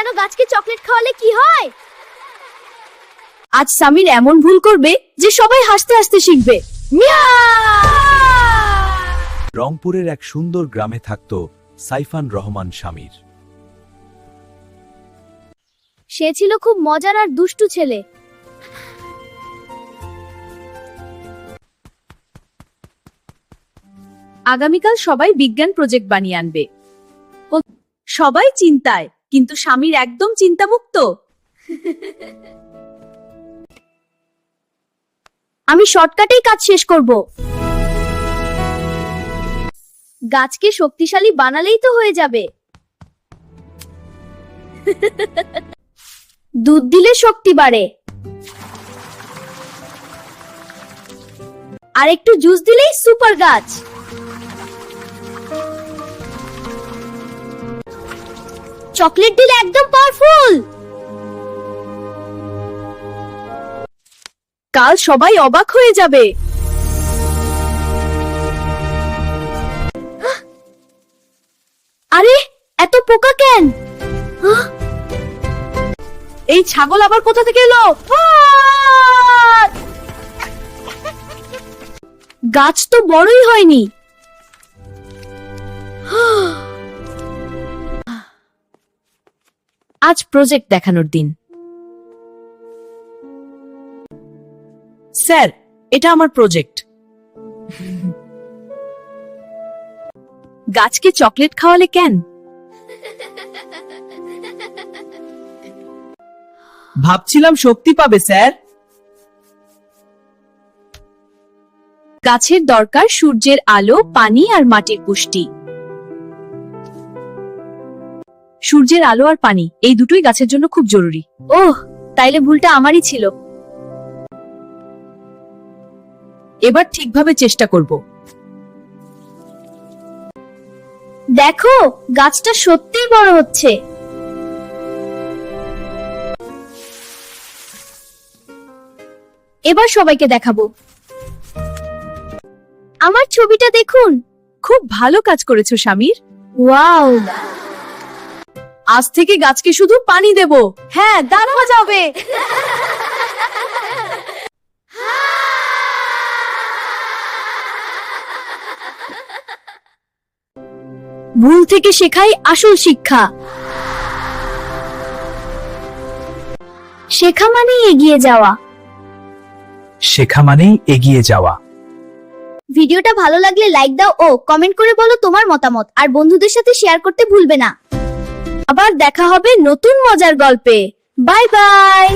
জানো গাছকে চকলেট খাওয়ালে কি হয়? আজ সামির এমন ভুল করবে যে সবাই হাসতে হাসতে শিখবে। রংপুরের এক সুন্দর গ্রামে থাকত সাইফান রহমান শামীর। সে ছিল খুব মজার আর দুষ্টু ছেলে। আগামীকাল সবাই বিজ্ঞান প্রজেক্ট বানিয়ে আনবে। সবাই চিন্তায়, কিন্তু স্বামীর একদম চিন্তামুক্ত। আমি শর্টকাটেই কাজ শেষ করব। গাছকে শক্তিশালী বানালেই তো হয়ে যাবে। দুধ দিলে শক্তি বাড়ে, আর একটু জুস দিলেই সুপার গাছ। চকলেট দিলে একদম পাওয়ারফুল। কাল সবাই অবাক হয়ে যাবে। আরে এত পোকা কেন? এই ছাগল আবার কোথা থেকে এলো? গাছ তো বড়ই হয়নি। আজ প্রজেক্ট দেখানোর দিন। স্যার, এটা আমার প্রজেক্ট। গাছকে চকলেট খাওয়ালে কেন? ভাবছিলাম শক্তি পাবে স্যার। গাছের দরকার সূর্যের আলো, পানি আর মাটির পুষ্টি। সূর্যের আলো আর পানি এই দুটোই গাছের জন্য খুব জরুরি। ওহ, তাইলে ভুলটা আমারই ছিল। এবার ঠিকভাবে চেষ্টা করব। দেখো, গাছটা সত্যিই বড় হচ্ছে। এবার সবাইকে দেখাবো। আমার ছবিটা দেখুন। খুব ভালো কাজ করেছো শামীর। ওয়াও! আজ থেকে গাছকে শুধু পানি দেব। হ্যাঁ, দাঁড়ানো যাবে। ভুল থেকে শেখাই আসল শিক্ষা। শেখা মানেই এগিয়ে যাওয়া। শেখা মানেই এগিয়ে যাওয়া। ভিডিওটা ভালো লাগলে লাইক দাও ও কমেন্ট করে বলো তোমার মতামত, আর বন্ধুদের সাথে শেয়ার করতে ভুলবে না। আবার দেখা হবে নতুন মজার গল্পে। Bye bye.